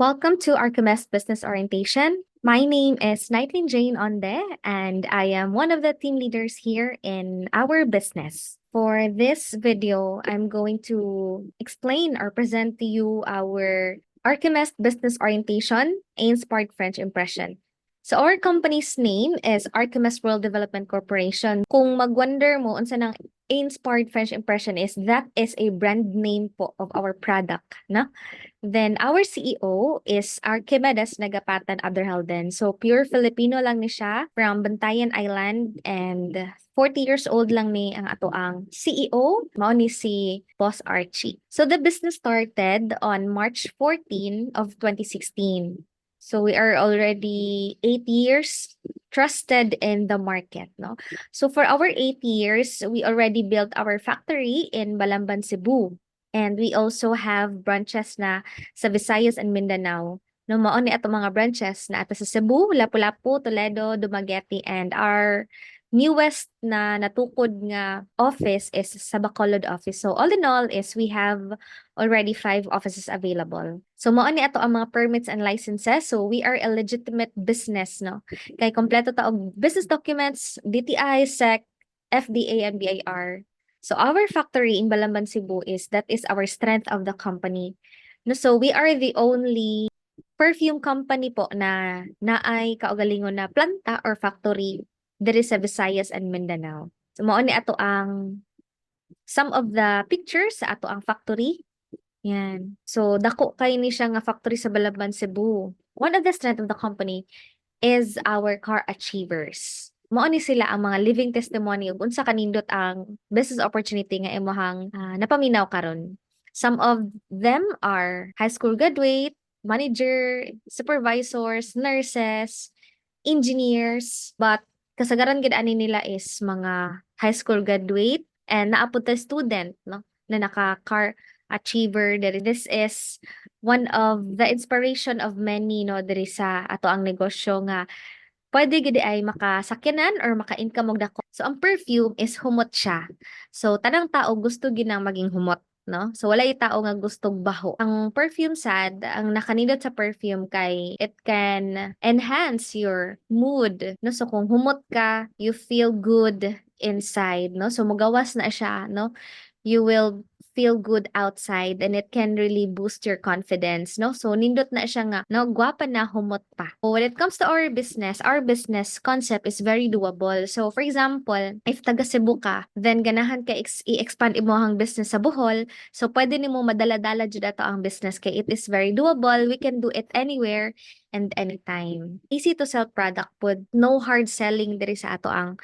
Welcome to Archimest Business Orientation. My name is Nightlin Jane Onde, and I am one of the team leaders here in our business. For this video, I'm going to explain or present to you our Archimest Business Orientation Inspired French Impression. So our company's name is Archimest World Development Corporation. Kung mag-wonder mo unsa nang Inspired French Impression is, that is a brand name po of our product, no? Then our CEO is Archimedes Nagapatan Abderhalden. So pure Filipino lang ni siya from Bantayan Island, and 40 years old lang ni ang ato ang CEO, mao ni si Boss Archie. So the business started on March 14 of 2016. So we are already 8 years trusted in the market, no? So for our 8 years, we already built our factory in Balamban, Cebu. And we also have branches na sa Visayas and Mindanao. No, mao ni ato mga branches na ato sa Cebu, Lapu-Lapu, Toledo, Dumaguete, and our newest na natukod nga office is sa Bacolod office. So all in all is we have already 5 offices available. So mao ni ato ang mga permits and licenses. So we are a legitimate business, no? Kay kompleto ta og business documents, DTI, SEC, FDA, and BIR. So our factory in Balamban, Cebu that is our strength of the company. No, so we are the only perfume company po na naay kaugalingon na planta or factory diri sa Visayas and Mindanao. So mao ni ato ang some of the pictures sa ato ang factory. Yan. So dako kay ni siya nga factory sa Balamban, Cebu. One of the strength of the company is our car achievers. Mao ni sila ang mga living testimony ug unsa kanindot ang business opportunity nga imong napaminaw karon. Some of them are high school graduate, manager, supervisors, nurses, engineers, but kasagaran gid ani nila is mga high school graduate and naapod ta student, no, na naka-car achiever. This is one of the inspiration of many, no, diri sa ato ang negosyo nga pwede gid ay makasakyanan or maka-income og dako. So ang perfume is humot siya. So tanang tao gusto ginang maging humot, no? So walay tao nga gustong baho. Ang perfume sad, ang nakanindot sa perfume kay it can enhance your mood, no? So kung humot ka, you feel good inside, no? So mugawas na siya, no? You will feel good outside and it can really boost your confidence, no? So nindot na siya nga, no, gwapa na, humot pa. So, when it comes to our business concept is very doable. So for example, if taga Cebu ka, then ganahan ka i-expand imo ang business sa Bohol, so pwede nimo madala-dala jud ato ang business kay it is very doable. We can do it anywhere and anytime. Easy to sell product pod, no hard selling diri sa ato ang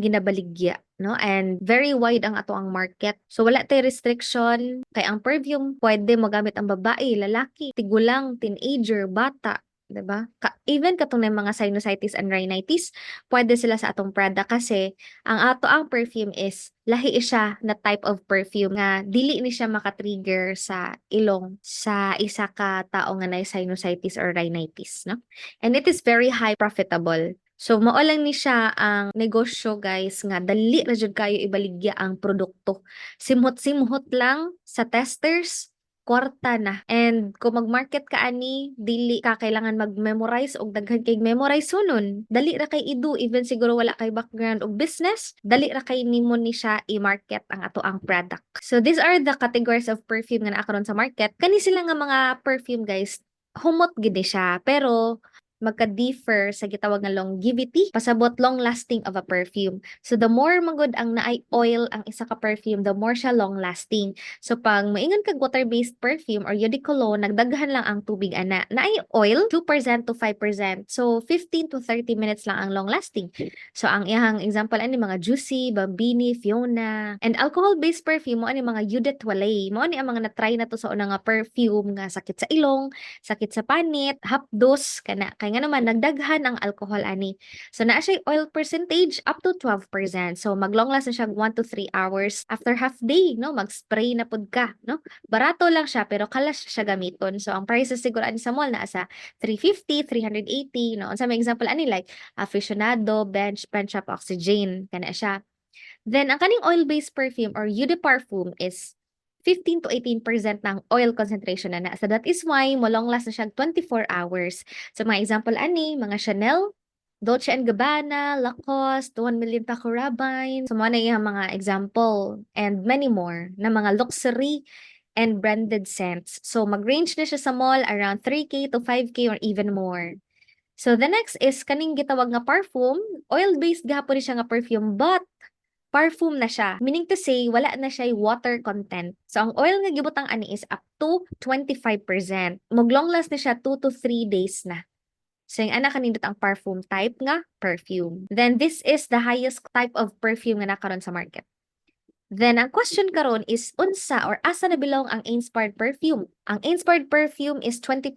ginabaligya, no? And very wide ang ato ang market. So wala tay restriction kay ang perfume pwede magamit ang babae, lalaki, tigulang, teenager, bata, 'di ba? Even katong na mga sinusitis and rhinitis, pwede sila sa atong product kasi ang ato ang perfume is lahi siya na type of perfume nga dili ni siya maka-trigger sa ilong sa isa ka tao nga nay sinusitis or rhinitis, no? And it is very high profitable. So mao lang ni siya ang negosyo, guys, nga dali ra jud kayo ibaligya ang produkto. Simhot-simhot lang sa testers, kwarta na. And kung mag-market ka ani, dili ka kailangan mag-memorize og daghan kay memorize sunon. Dali ra kay idu, even siguro wala kay background og business, dali ra kay nimo ni siya i-market ang ato ang product. So these are the categories of perfume nga naa karon sa market. Kani sila nga mga perfume, guys, humot gid ni siya, pero magka-differ sa gitawag nga longevity, pasabot long lasting of a perfume. So the more magud ang naay oil ang isa ka perfume, the more siya long lasting. So pag maingon kag water-based perfume or eau de cologne, nagdaghan lang ang tubig ana. Naay oil 2% to 5%. So 15 to 30 minutes lang ang long lasting. So ang iyang example ani mga Juicy, Bambini, Fiona, and alcohol-based perfume mo ani mga Eau de Toilette. Mo ani ang mga na-try na to sa una nga perfume nga sakit sa ilong, sakit sa panit, hapdos kana kay nga naman nagdaghan ang alcohol ani. So naa siya oil percentage up to 12%. So maglong last na siya 1 to 3 hours after half day, no? Mag-spray na pud ka, no? Barato lang siya pero kalas siya gamiton. So ang prices siguro ani sa mall naa sa 350, 380, no? Unsa may example ani like Aficionado, Bench, Pen Shop, Oxygen kana siya. Then ang kaning oil-based perfume or eau de parfum is 15 to 18% ng oil concentration na. So that is why mo long last na siya 24 hours. So mga example ani, mga Chanel, Dolce & Gabbana, Lacoste, 1 million Paco Rabanne. So, mga na yung mga example and many more na mga luxury and branded scents. So, mag-range na siya sa mall around 3K to 5K or even more. So, the next is kaning gitawag nga perfume. Oil-based gahapon ni siya nga perfume, but perfume na siya. Meaning to say, wala na siya water content. So, ang oil nga gibutang ani is up to 25%. Mag-long last na siya 2 to 3 days na. So, yung anak kanindot ang perfume type nga perfume. Then, this is the highest type of perfume nga nakaroon sa market. Then, ang question karon is, unsa or asa na bilong ang inspired perfume? Ang inspired perfume is 20+%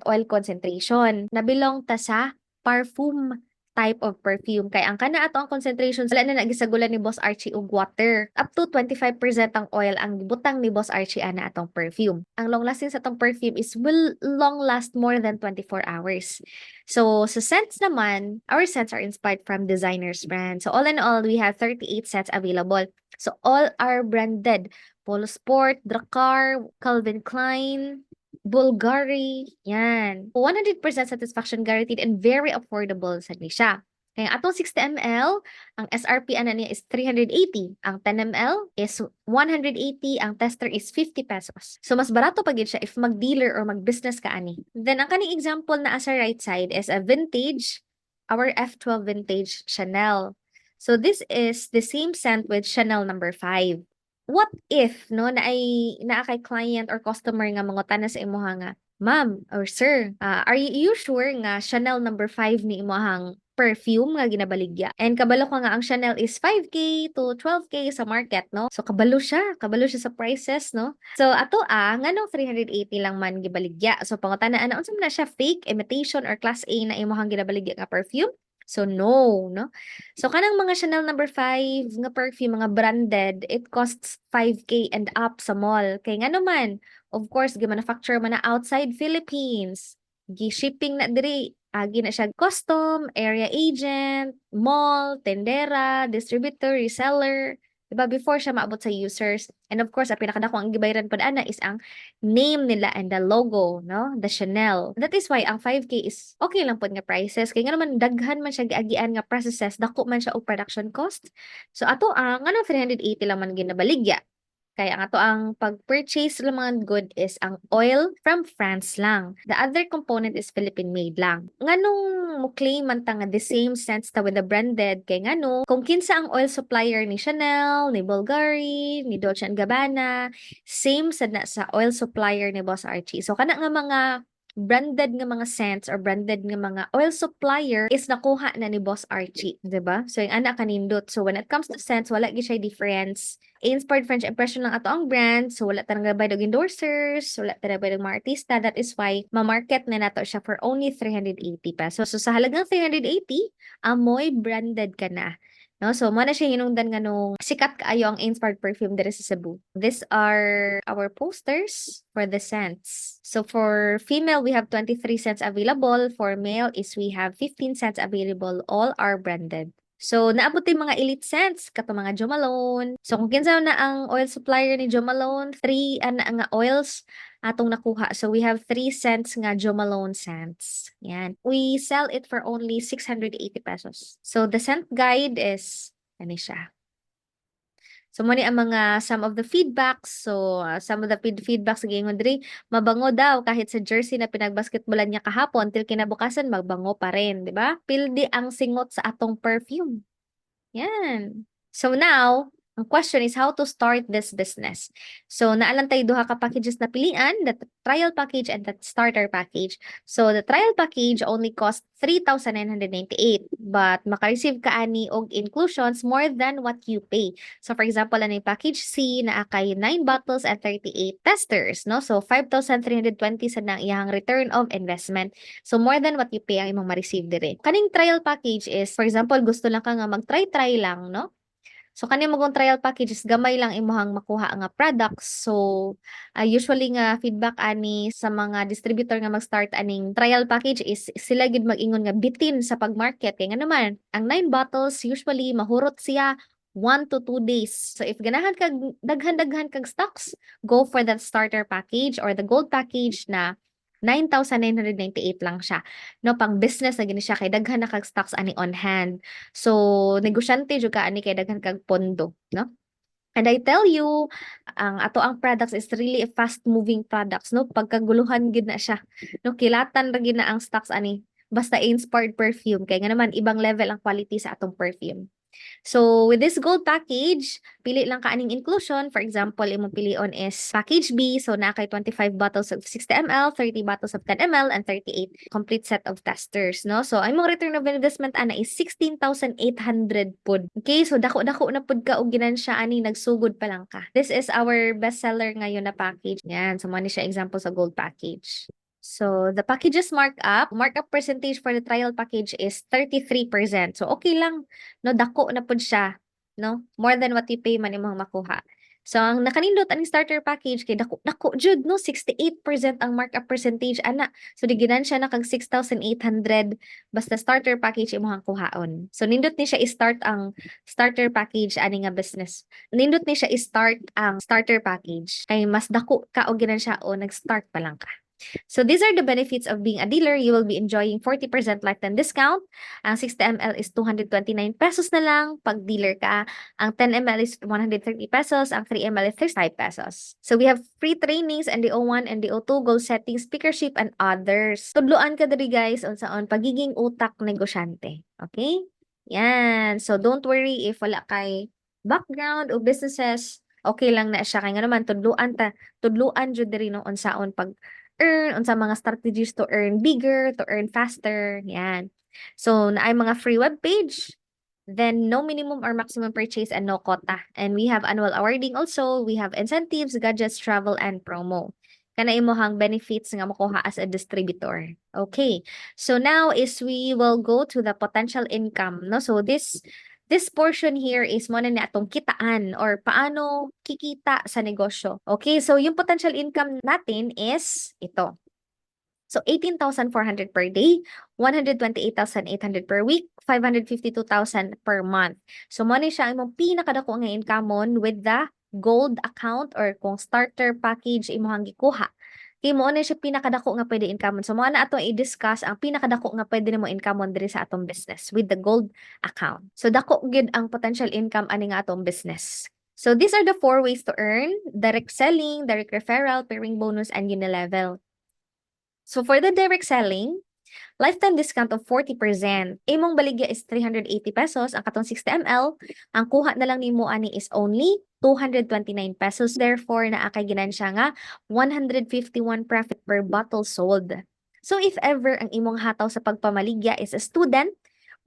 oil concentration. Nabilong ta sa perfume type of perfume. Kaya ang kana ato ang concentration, wala na nagisagulan ni Boss Archie og water. Up to 25% ang oil ang gibutang ni Boss Archie ana atong perfume. Ang long lasting sa atong perfume is will long last more than 24 hours. So, sa scents naman, our scents are inspired from designers brand. So, all in all, we have 38 scents available. So, all are branded. Polo Sport, Drakkar, Calvin Klein, Bulgari, yan. 100% satisfaction guaranteed and very affordable sa siya. Kaya atong 60 ml, ang SRP ana niya is 380. Ang 10 ml is 180. Ang tester is 50 pesos. So, mas barato pa gid siya if mag-dealer or mag-business ka ani. Then, ang kaning example na sa right side is a vintage, our F12 vintage Chanel. So, this is the same scent with Chanel number 5. What if, no, naa kay client or customer nga mangutana sa imuha nga, ma'am or sir, are you sure nga Chanel number 5 ni imuhang perfume nga ginabaligya? And kabalo ko nga ang Chanel is 5K to 12K sa market, no? So kabalo siya sa prices, no? So ato nganong 380 lang man gibaligya. So pangutana ana unsa man na siya, fake, imitation or class A na imuhang ginabaligya nga perfume? So no, no? So kanang mga Chanel number 5 nga perfume, mga branded, it costs 5K and up sa mall. Kay nga naman, of course, gi-manufacture man na outside Philippines. Gi-shipping na diri, agi na siya custom, area agent, mall, tendera, distributor, reseller. Diba? Before siya maabot sa users. And of course, ang pinakadako ang gibayaran pa ana is ang name nila and the logo, no? The Chanel. That is why ang 5K is okay lang po nga prices. Kaya nga naman, daghan man siya giagian nga processes, dako man siya og production cost. So ato ang nga 380 lang man ginabaligya. Kaya ang ato ang pag-purchase ng mga good is ang oil from France lang. The other component is Philippine-made lang. Nganong mo claim man ta nga the same sense ta with the branded, kay ngano, kung kinsa ang oil supplier ni Chanel, ni Bulgari, ni Dolce & Gabbana, same sa oil supplier ni Boss Archie. So kana nga mga branded nga mga scents or branded nga mga oil supplier is nakuha na ni Boss Archie, 'di ba? So yung anak kanindot. So when it comes to scents, wala gyud siya difference. Inspired French impression lang ato ang brand. So wala tanang gabay og endorsers, wala tanang gabay og mga artista. That is why ma-market na nato siya for only 380 pesos. So sa halagang 380, amoy branded ka na. No? So, mo na siya hinungdan nga nung sikat kaayo ang inspired perfume dere sa Cebu. These are our posters for the scents. So, for female, we have 23 scents available. For male is we have 15 scents available. All are branded. So, naabot yung mga elite scents, kato mga Jo Malone. So, kung kinsa na ang oil supplier ni Jo Malone, 3 nga oils atong nakuha. So, we have 3 scents nga Jo Malone scents. Yan. We sell it for only 680 pesos. So, the scent guide is, ano siya. So, muna ang mga some of the feedbacks. So, some of the feedbacks sa gingon diri, mabango daw kahit sa jersey na pinagbasketballan niya kahapon till kinabukasan magbango pa rin, di ba? Pildi ang singot sa atong perfume. Yan. So now, ang question is how to start this business. So naalang tayo duha ka packages na pilian, the trial package and the starter package. So the trial package only cost 3,998 but maka-receive ka ani og inclusions more than what you pay. So for example, ano yung package C na akay 9 bottles and 38 testers, no? So 5,320 sa nang iyang return of investment. So more than what you pay ang imong ma-receive dire. Kaning trial package is for example, gusto lang ka nga mag-try lang, no? So kani magong trial package is gamay lang imuhang makuha nga products. So usually nga feedback ani sa mga distributor nga mag-start aning trial package is sila gid mag-ingon nga bitin sa pag-market kay nga naman ang 9 bottles usually mahurot siya 1 to 2 days. So if ganahan kag daghan-daghan kag stocks, go for that starter package or the gold package na 9,998 lang siya. No, pang business na gini siya kay daghan na kag stocks ani on hand. So negosyante jud ka ani kay daghan kag pondo, no? And I tell you, ang ato ang products is really a fast-moving products, no? Pagkaguluhan gid na siya. No, kilatan ra gid na ang stocks ani. Basta inspired perfume kay nga naman ibang level ang quality sa atong perfume. So, with this gold package, pili lang ka aning inclusion. For example, imong pilion is package B. So, na kay 25 bottles of 60 ml, 30 bottles of 10 ml, and 38 complete set of testers, no? So, imong return of investment ana is 16,800 pud. Okay, so dako-dako na pud ka og ginansya ani nagsugod pa lang ka. This is our bestseller ngayon na package. Yan, so mo ni siya example sa gold package. So, the packages markup percentage for the trial package is 33%. So, okay lang, no? Dako na pud siya, no? More than what you pay man imong makuha. So, ang nakanindot aning starter package kay dako jud, no? 68% ang markup percentage ana. So, diginan siya na kag 6,800 basta starter package imong kuhaon. So, nindot ni siya i-start ang starter package ani nga business. Nindot ni siya i-start ang starter package kay mas dako ka og ginan siya o nag-start pa lang ka. So these are the benefits of being a dealer. You will be enjoying 40% lifetime discount. Ang 60 ml is 229 pesos na lang pag dealer ka. Ang 10 ml is 130 pesos. Ang 3 ml is 35 pesos. So we have free trainings and the O1 and the O2 goal setting, speakership, and others. Tudloan ka diri guys on pagiging utak negosyante. Okay? Yan. So don't worry if wala kay background o businesses. Okay lang na siya. Kaya nga naman, tudluan jud diri no unsaon pag earn, unsa mga strategies to earn bigger, to earn faster, yan. So, naay mga free web page, then no minimum or maximum purchase and no quota. And we have annual awarding also, we have incentives, gadgets, travel, and promo. Kana imohang benefits nga makuha as a distributor. Okay. So now is we will go to the potential income, no? So this portion here is mo na atong kitaan or paano kikita sa negosyo. Okay, so yung potential income natin is ito. So 18,400 per day, 128,800 per week, 552,000 per month. So mo siya imong pinakadako nga income with the gold account or kung starter package imong gikuha. Kay mo na siya pinakadako nga pwede income. So mo na ato i-discuss ang pinakadako nga pwede nimo income diri sa atong business with the gold account. So dako gid ang potential income ani nga atong business. So these are the 4 ways to earn: direct selling, direct referral, pairing bonus, and unilevel. So for the direct selling, lifetime discount of 40%. Imong baligya is 380 pesos. Ang katong 60 ml, ang kuha na lang nimo ani is only 229 pesos. Therefore, naakay ginansya nga 151 profit per bottle sold. So if ever ang imong hataw sa pagpamaligya is a student,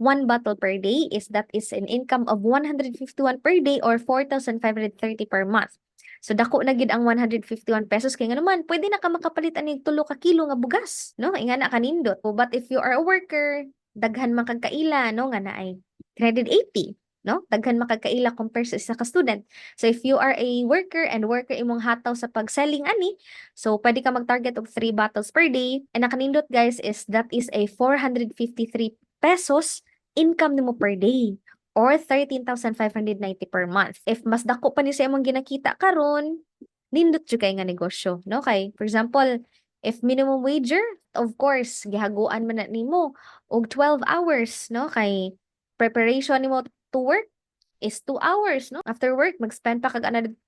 1 bottle per day is an income of 151 per day or 4,530 per month. So dako na gid ang 151 pesos kay nga naman pwede na ka makapalit ani 3 ka kilo nga bugas, no? Inga na kanindot. But if you are a worker, daghan man kag kaila, no, nga naay 380, no? Daghan man kag kaila compare sa isa ka student. So if you are a worker and worker imong hataw sa pag-selling ani, so pwede ka mag-target of 3 bottles per day. And nakanindot guys is that is a 453 pesos income nimo per day or 13,590 per month. If mas dako pa ni sa imong ginakita karon, nindot jud kay nga negosyo, no? Kay for example, if minimum wager, of course, gihaguan man na nimo og 12 hours, no? Kay preparation nimo to work is 2 hours, no? After work, mag-spend pa kag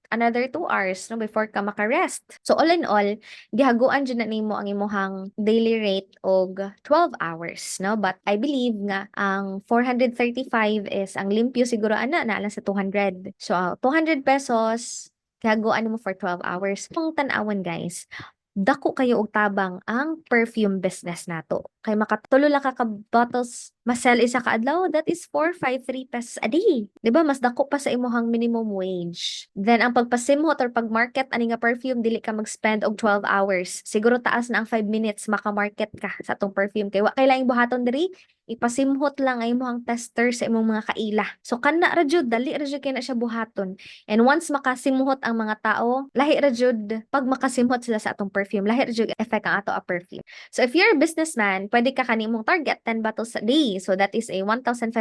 another 2 hours, no? Before ka makarest. So, all in all, gihaguan dyan na nimo ang imuhang daily rate og 12 hours, no? But I believe nga, ang 435 is ang limpyo siguro, naalang sa 200. So, 200 pesos, gihaguan mo for 12 hours. Kung tanawan, guys, dako kayo og tabang ang perfume business nato. Kay makatulo lang ka bottles masell isa ka adlaw, that is 453 pesos a day. Di ba? Mas dako pa sa imuhang minimum wage. Then ang pagpasimhot or pagmarket ani nga perfume dili ka mag-spend og 12 hours. Siguro taas na ang 5 minutes maka-market ka sa atong perfume kay wa kay laing buhaton diri, ipasimhot lang ay imong tester sa imong mga kaila. So kana ra jud dali ra jud kay na siya buhaton. And once makasimhot ang mga tao, lahi ra jud pag makasimhot sila sa atong perfume, lahi ra jud effect ang ato a perfume. So if you're a businessman, pwede ka kanimong target 10 bottles a day. So that is a 1,510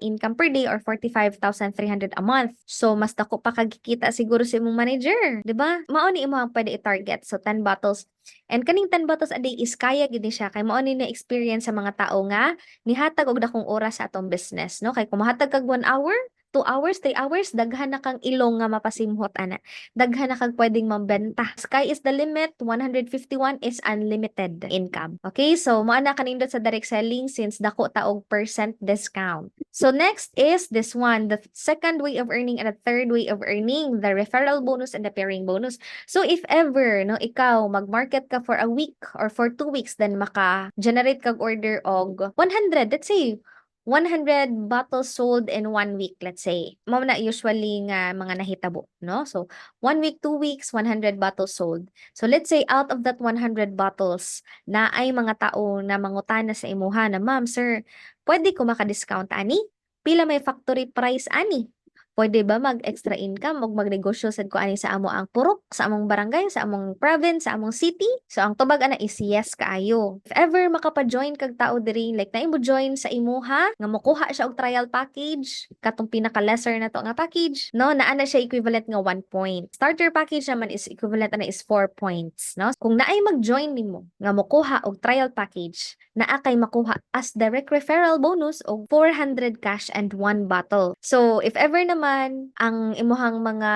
income per day or 45,300 a month. So mas dako pa kagikita siguro sa imong manager, di ba? Mao ni imo ang pwede i-target. So 10 bottles. And kaning 10 bottles a day is kaya gid ni siya kay mao ni na experience sa mga tao nga nihatag og dakong oras sa atong business, no? Kay kung mohatag kag 1 hour, 2 hours, 3 hours, daghan na kang ilong nga mapasimhot ana. Daghan na kag pwedeng mambenta. Sky is the limit, 151 is unlimited income. Okay, so mo ana kanindot sa direct selling since dako ta og percent discount. So next is this one, the second way of earning and the third way of earning, the referral bonus and the pairing bonus. So if ever no ikaw mag-market ka for a week or for 2 weeks then maka-generate kag order og 100, let's say 100 bottles sold in 1 week, let's say. Mao na usually nga mga nahitabo, no? So 1 week, 2 weeks, 100 bottles sold. So let's say out of that 100 bottles na ay mga tao na mangutana sa imuha na, ma'am, sir, pwede ko maka-discount ani? Pila may factory price ani? Pwede ba mag-extra income o magnegosyo sad ko ani sa amo ang purok, sa among barangay, sa among province, sa among city? So ang tubag ana is yes kaayo. If ever makapa-join kag tao diri, like na imo join sa imuha, nga mokuha siya og trial package, katong pinaka-lesser na to nga package, no? Naa na siya equivalent nga 1 point. Starter package naman is equivalent ana is 4 points, no? Kung naay mag-join nimo nga mokuha og trial package, naa kay makuha as direct referral bonus og 400 cash and 1 bottle. So if ever naman ang imuhang mga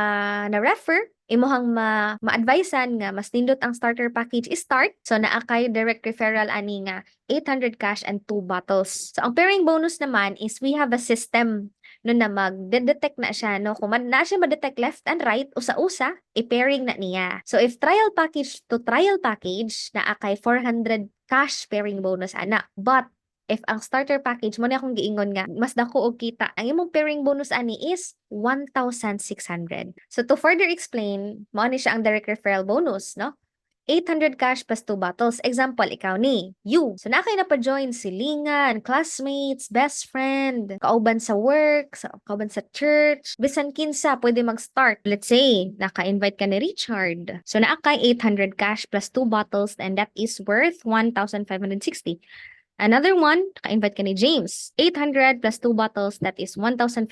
na-refer, imuhang ma-advisean nga mas nindot ang starter package is start. So naa kay direct referral ani nga 800 cash and 2 bottles. So ang pairing bonus naman is we have a system no na mag-detect na siya, no? Kung na siya ma-detect left and right, usa-usa, i-pairing na niya. So if trial package to trial package, naa kay 400 cash pairing bonus ana. But if ang starter package mo na akong giingon nga mas dako og kita, ang imong pairing bonus ani is 1,600. So to further explain, mao ni siya ang direct referral bonus, no? 800 cash plus 2 bottles. Example, ikaw ni, you. So, na kayo na pa-join silingan, classmates, best friend, kauban sa work, kauban sa church, bisan kinsa, pwede mag-start. Let's say, naka-invite ka ni Richard. So, naa kay 800 cash plus 2 bottles and that is worth 1,560. Another one, naka-invite ka ni James. 800 plus 2 bottles, that is 1,560.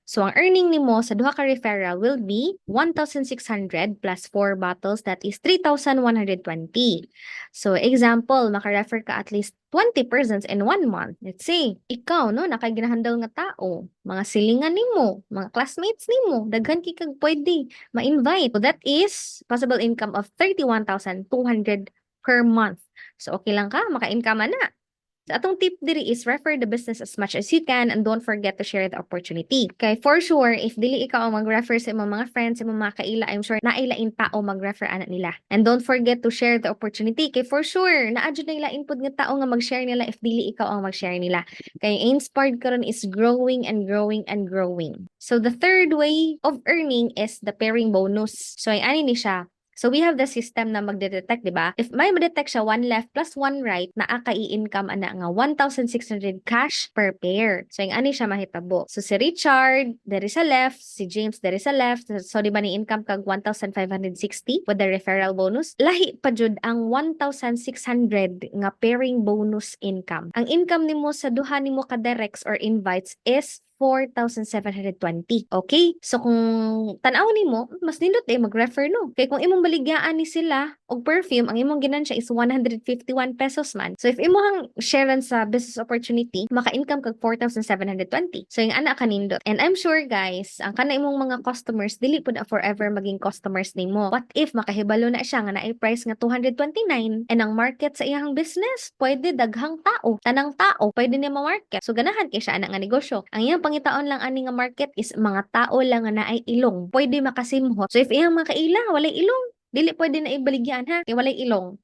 So, ang earning nimo sa duha ka referral will be 1,600 plus 4 bottles, that is 3,120. So, example, maka-refer ka at least 20 persons in 1 month. Let's say, ikaw, no, nakaginahandle nga tao, mga silingan nimo, mga classmates nimo, daghan kay pwede ma-invite. So, that is possible income of 31,200 per month. So, okay lang ka, maka-income na. So, atong tip diri is refer the business as much as you can and don't forget to share the opportunity. Kay for sure, if dili ikaw ang mag-refer sa imong mga friends, sa imong mga kaila, I'm sure nailain tao mag-refer anak nila. And don't forget to share the opportunity. Kay for sure, naadyo na ilain pod nga tao nga mag-share nila if dili ikaw ang mag-share nila. Kay Inspired karon is growing and growing and growing. So, the third way of earning is the pairing bonus. So, ay ani ni siya. So, we have the system na magde-detect, di ba? If may ma-detect siya 1 left plus 1 right, naa ka i-income ana nga 1,600 cash per pair. So, yung ani siya mahitabo. So, si Richard, there is a left. Si James, there is a left. So, di ba ni income kag 1,560 with the referral bonus? Lahi pa jud ang 1,600 nga pairing bonus income. Ang income nimo sa duha nimo ka directs or invites is 4,720. Okay? So, kung tanaw nimo, mas nindot mag-refer, no? Kaya kung imong baligyaan ni sila og perfume, ang imong ginansya is 151 pesos man. So, if imong sharean sa business opportunity, maka-income kag 4,720. So, yung ana ka nindot. And I'm sure, guys, ang kana imong mga customers, dili po na forever maging customers nimo. What if makahibalo na siya nga naay price nga 229 and ang market sa iyang business, pwede daghang tao. Tanang tao, pwede niya ma-market. So, ganahan kay siya ana nga negosyo. Ang iyang pangitaon lang ani nga market is mga tao lang nga naay ilong. Pwede makasimhot. So, if iyang mga kaila, walay ilong, dili pwede na ibaligyan ha, kay walay ilong.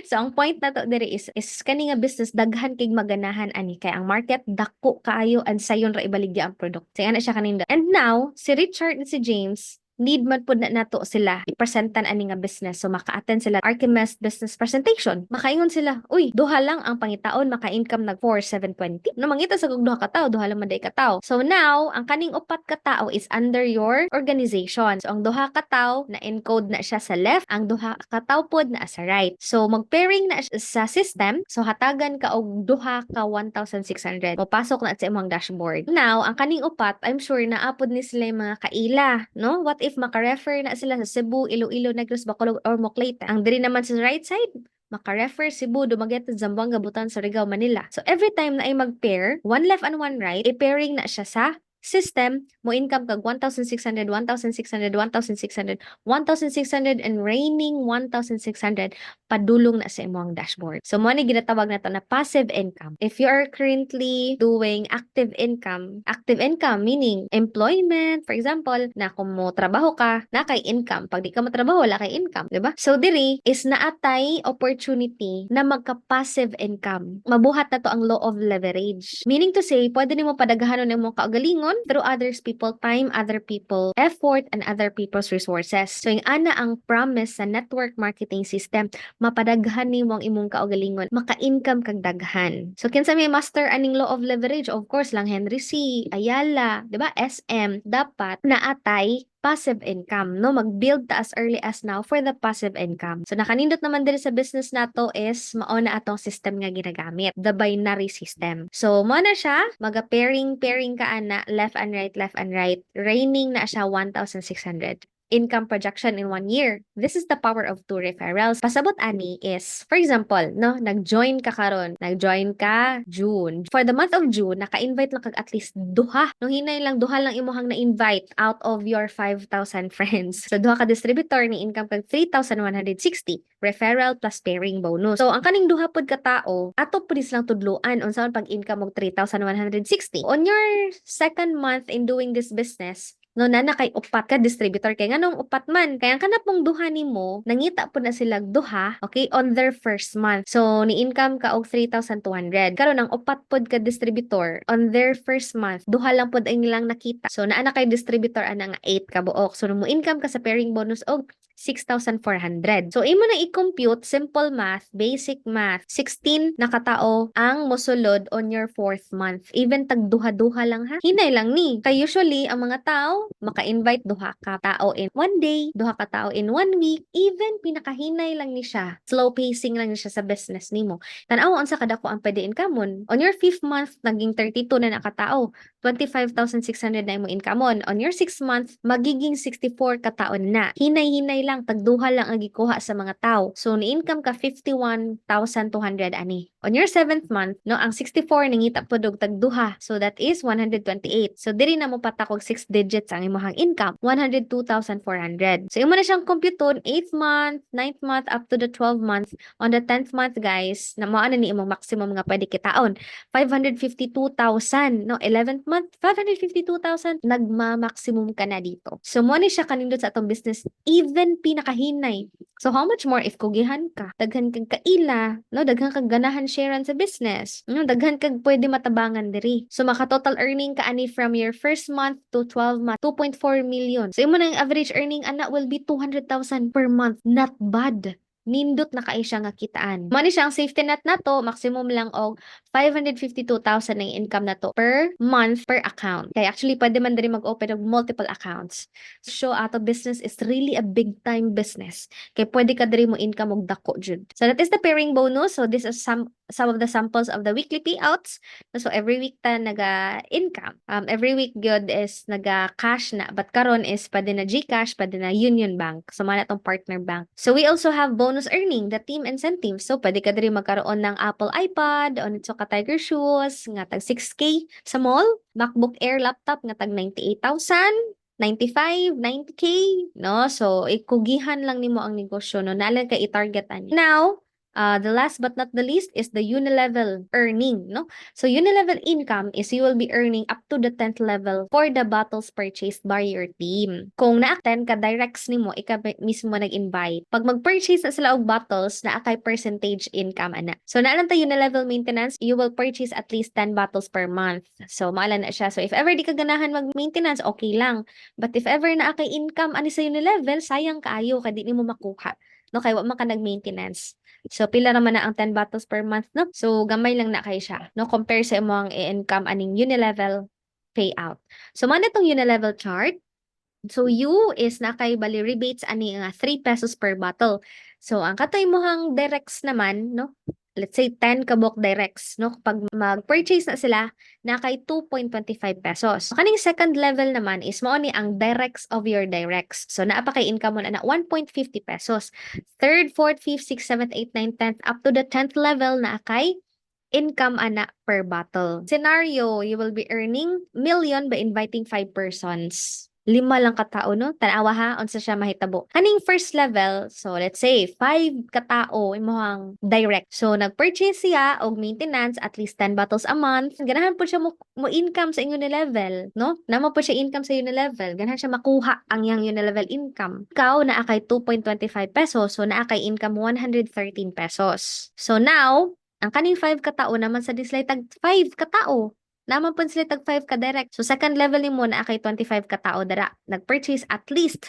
So, ang point na to diri is kani nga business daghan kay maganahan ani kay ang market dako kaayo and sayon ra ibaligya ang product. So, ana siya kaninda. And now, si Richard and si James, need man pud na nato sila i-presentan ani nga business. So maka-attend sila Archimedes business presentation. Makaingon sila, uy, duha lang ang pangitaon, maka-income nag 4,720. No mangita sa kog duha ka tawo, duha lang man day ka tawo. So now, ang kaning upat ka tawo is under your organization. So ang duha ka tawo na encode na siya sa left, ang duha ka tawo pod na sa right. So mag-pairing na siya sa system. So hatagan ka og duha ka 1,600. Mapasok na sa imong dashboard. Now, ang kaning upat, I'm sure na apod ni sila yung mga kaila, no? What if maka-refer na sila sa Cebu, Iloilo, Negros, Bacolod, or Moclete? Ang diri naman sa right side, maka-refer Cebu, Dumaguete, Zamboanga, Butan, Surigao, Manila. So every time na ay mag-pair, one left and one right, i-pairing na siya sa system, mo income kag 1,600, 1,600, 1,600, 1,600, and reigning 1,600 padulong na sa imong dashboard. So mo ni ginatawag nato na passive income. If you are currently doing active income meaning employment, for example, na kung mo trabaho ka, na kay income. Pag di ka matrabaho, wala kay income, di ba? So diri is naatay opportunity na magka-passive income. Mabuhat na to ang law of leverage. Meaning to say, pwede nimo padaghanon imong kaugalingon through others people time, other people effort, and other people's resources. So yung ana ang promise sa network marketing system, mapadaghan nimo ang imong kaugalingon, maka-income kag daghan. So kinsa may master aning law of leverage? Of course lang Henry C, Ayala, 'di ba? SM dapat naatay passive income, no? Mag-build ta as early as now for the passive income. So nakanindot naman diri sa business nato is mao na atong system nga ginagamit, the binary system. So mo na siya, maga-pairing ka ana, left and right, reigning na siya 1,600 income projection in 1 year. This is the power of two referrals. Pasabot ani is, for example, no, nag-join ka June. For the month of June, naka-invite lang kag at least duha. No, hinay lang duha lang imuhang na-invite out of your 5,000 friends. So duha ka distributor ni income kag 3,160 referral plus pairing bonus. So ang kaning duha pod ka tao, ato pudis lang tudluan unsaon pag-income og 3,160. On your second month in doing this business, no na kay upat ka distributor kay nganong upat man kaya kana pong duha nimo nangita po na sila duha, okay, on their first month. So ni income ka og 3,200. Karon ang upat pod ka distributor on their first month duha lang pod ang ilang nakita. So naa na kay distributor ana nga 8 ka buok. So mo income ka sa pairing bonus og 6,400. So imo na i-compute, simple math, basic math, 16 na katao ang mosulod on your fourth month. Even tag duha-duha lang ha. Hinay lang ni. Kay usually ang mga tao maka-invite duha ka tao in 1 day, duha ka tao in 1 week, even pinakahinay lang ni siya. Slow pacing lang ni siya sa business nimo. Tan-aw unsa kada ko ang pwede income-on. On your 5th month naging 32 na nakatao. 25,600 na imo income-on. On your 6th month magiging 64 ka taon na. Hinay-hinay lang tagduha lang ang gikuha sa mga tao. So ni income ka 51,200 ani. On your 7th month, no, ang 64 nangita pod og tagduha. So that is 128. So diri na mo patak og 6 digits ang imong income, 102,400. So imo na siyang computon 8th month, 9th month up to the 12th month. On the 10th month guys, na mao na ni imong maximum nga pwede kitaon, 552,000. No, 11th month, 552,000. Nagma-maximum ka na dito. So mo ni siya kanindot sa atong business even pinakahinay. So how much more if kugihan ka? Daghan kag kaila, no, daghan kag ganahan sharean sa business. No, daghan kag pwede matabangan diri. So maka total earning ka ani from your first month to 12 month, 2.4 million. So imo nang average earning ana will be 200,000 per month. Not bad. Nindot na kay siya nga kitaan. Mo ni siya ang safety net nato, maximum lang og 552,000 ang income nato per month per account. Kaya actually pwede man diri mag-open og multiple accounts. So ato business is really a big time business. Kay pwede ka diri mo income og dako jud. So that is the pairing bonus. So this is some of the samples of the weekly payouts. So every week ta naga-income. Every week gyud is naga-cash na. But karon is pwede na GCash, pwede na Union Bank. So man atong partner bank. So we also have bonus earning, the team incentive. So pwede ka diri magkaroon ng Apple iPad, o nito ka Tiger shoes, nga tag 6K sa mall, MacBook Air laptop nga tag 98,000, 95, 90K, no? So, ikugihan lang nimo ang negosyo, no? Nalang ka i-target ani. Now, The last but not the least is the unilevel earning, no? So unilevel income is you will be earning up to the 10th level for the bottles purchased by your team. Kung na-10 ka directs nimo, ikaw mismo nag-invite. Pag mag-purchase na sila og bottles, na kay percentage income ana. So naalang ta unilevel maintenance, you will purchase at least 10 bottles per month. So maala na siya. So if ever di ka ganahan mag-maintenance, okay lang. But if ever na kay income ani sa unilevel, sayang kaayo kay di nimo makuha. No, kay wa man ka nag-maintenance. So, pila naman na ang 10 bottles per month, no? So, gamay lang na kay siya, no? Compare sa imong i-income aning unilevel payout. So, man itong unilevel chart. So, U is na kay bali rebates ani nga 3 pesos per bottle. So, ang katoy mohang directs naman, no? Let's say 10 kabok directs, no? Kapag mag-purchase na sila, na kay 2.25 pesos. So, kaning second level naman is mo ni ang directs of your directs. So, naa pa kay income mo na 1.50 pesos. Third, fourth, fifth, sixth, seventh, eighth, ninth, 10th, up to the 10th level na kay income ana per bottle. Scenario, you will be earning million by inviting 5 persons. 5 lang katao, no? Tanawa ha, unsa siya mahitabo. Kaning first level, so let's say 5 katao imong direct. So nag-purchase siya og maintenance at least 10 bottles a month. Ganahan po siya mo income sa inyo ni level, no? Namo po siya income sa inyo ni level. Ganahan siya makuha ang yang yun level income. Ikaw naa kay 2.25 pesos, so naa kay income 113 pesos. So now, ang kaning 5 katao naman sa dislay tag 5 katao. Naman po sila tag 5 ka direct. So second level ni mo na kay 25 katao dara. Nag-purchase at least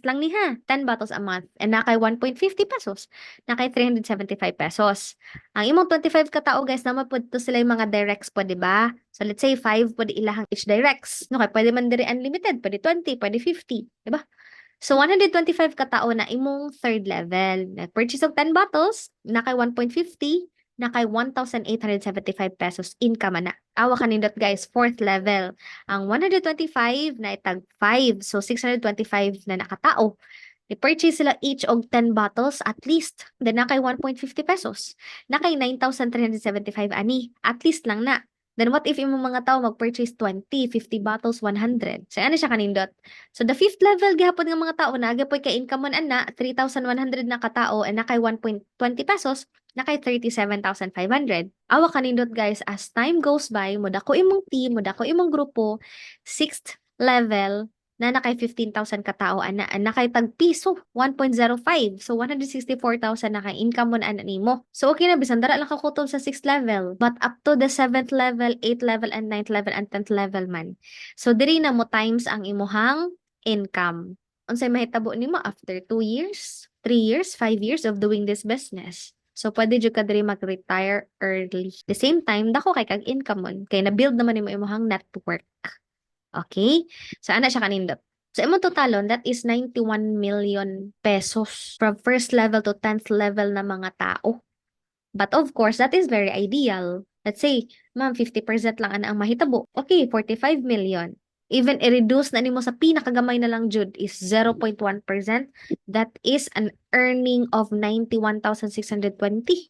lang ni ha, 10 bottles a month. And na kay 1.50 pesos. Na kay 375 pesos. Ang imong 25 katao guys, naman po to sila yung mga directs po, di ba? So let's say 5 po di ilahang each directs. No, kay pwede man diri unlimited, pwede 20, pwede 50, di ba? So 125 katao na imong third level. Nag-purchase og 10 bottles, na kay 1.50, na kay 1,875 pesos income na. Awa kanindot guys, fourth level. Ang 125 na itag 5. So 625 na nakatao. I-purchase sila each og 10 bottles at least. Then na kay 1.50 pesos. Na kay 9,375 ani. At least lang na. Then what if imong mga tao mag-purchase 20, 50 bottles, 100? So ano siya kanindot? So the fifth level gihapon nga mga tao na agapoy kay income mon ana 3,100 na katao and na kay 1.20 pesos na kay 37,500. Awa kanindot guys, as time goes by, mudako imong team, mudako imong grupo, sixth level, na nakay 15,000 katao, ana kay tag piso, 1.05. So, 164,000 na kay income mo na nimo. So, okay na, bisan dara lang kakutol sa 6th level. But up to the 7th level, 8th level, and 9th level, and 10th level man. So, diri na mo times ang imuhang income. Unsay mahitabo nimo after 2 years, 3 years, 5 years of doing this business. So, pwede jud ka diri mag-retire early. The same time, dako kay kag income mon. Kay na-build naman nimo imong network. Okay? So, ana siya kanindot. So, imong totalon, that is 91 million pesos from first level to 10th level na mga tao. But of course, that is very ideal. Let's say, ma'am, 50% lang ana ang mahitabo. Okay, 45 million. Even i-reduce na nimo sa pinakagamay na lang jud is 0.1%. That is an earning of 91,620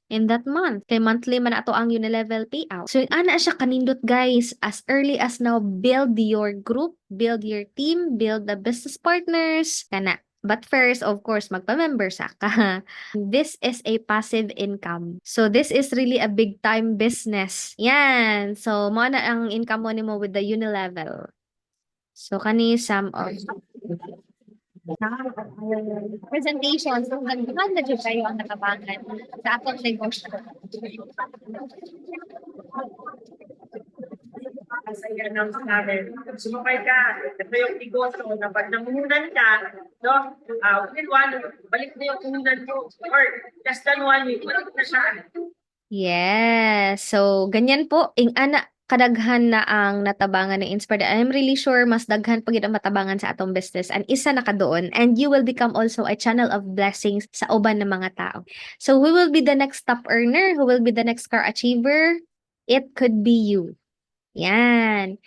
in that month. Kay monthly man ato ang unilevel payout. So, ana siya kanindot guys, as early as now, build your group, build your team, build the business partners, kana. But first, of course, magpa-member sa ka. This is a passive income. So, this is really a big time business. Yan. So, mo na ang income mo nimo with the unilevel. So, kani some of presentation. So, nagdemand na dyan kayo ang nakabangan sa akong negosyo. Kasi yan ang sinabi. Sumukay ka, ito yung negosyo na pag namuhunan ka, no? Within 1 week, balik na yung puhunan mo. Or less than 1 week, balik na siya. Yes. So, ganyan po. Ing ana, kadaghan na ang natabangan ng Inspired. I'm really sure mas daghan pag ang matabangan sa atong business and isa na ka doon and you will become also a channel of blessings sa uban ng mga tao. So who will be the next top earner? Who will be the next car achiever? It could be you. Yan.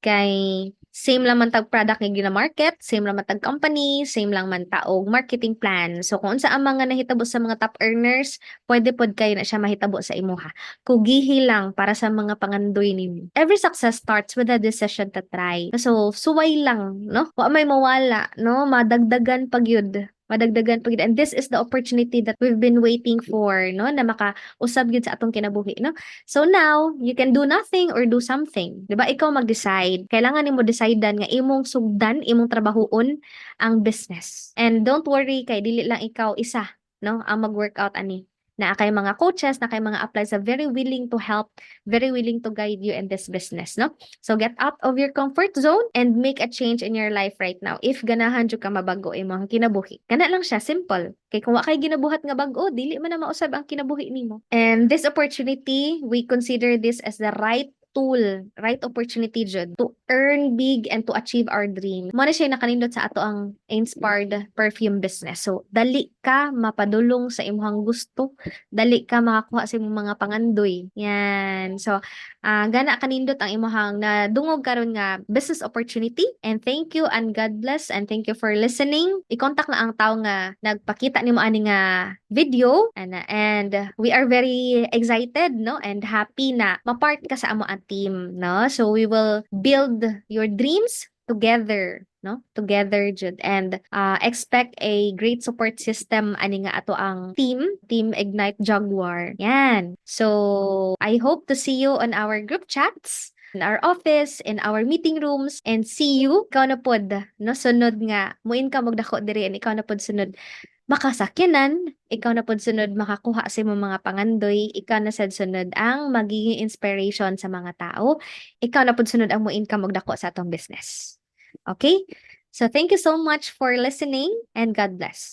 Kay same lang man tag product nga gina-market, same lang man tag company, same lang man taog marketing plan. So kung unsa ang mga nahitabo sa mga top earners, pwede pod kayo na siya mahitabo sa imuha. Kugihi lang para sa mga pangandoy nimo. Every success starts with a decision to try. So suway lang, no? Wa may mawala, no? Madagdagan pag yun. madagdagan pa gid. And this is the opportunity that we've been waiting for, no, na makausab gid sa atong kinabuhi, no. So now you can do nothing or do something, di ba? Ikaw mag-decide. Kailangan nimo decidean nga imong sugdan, imong trabahoon ang business. And don't worry kay dili lang ikaw isa, no, ang mag-workout ani. Na kay mga coaches, na kay mga applies are very willing to help, very willing to guide you in this business, no? So get out of your comfort zone and make a change in your life right now. If ganahan jud ka mabago imong kinabuhi. Kana lang siya, simple. Kay kung wa kay ginabuhat nga bag-o, dili man na mausab ang kinabuhi nimo. And this opportunity, we consider this as the right tool, right opportunity jud to earn big and to achieve our dream. Mo na siya nakanindot sa ato ang Inspired Perfume business. So dali ka mapadulong sa imong gusto, dali ka makakuha sa imong mga pangandoy. Yan. So gana kanindot ang imong na dungog karon nga business opportunity. And thank you and God bless and thank you for listening. I-contact na ang tao nga nagpakita nimo ani nga video and we are very excited, no, and happy na mapart ka sa amo ang team, no. So we will build your dreams together, no, together jud, and expect a great support system ani nga ato ang team Ignite Jaguar. Yan. So I hope to see you on our group chats, in our office, in our meeting rooms, and see you. Ikaw na pod, no, sunod nga muin ka magdako diri, and ikaw na pod sunod makasakyanan, ikaw na pod sunod makakuha sa imong mga pangandoy, ikaw na sad sunod ang magiging inspiration sa mga tao, ikaw na pod sunod ang muin ka magdako sa atong business. Okay? So thank you so much for listening and God bless.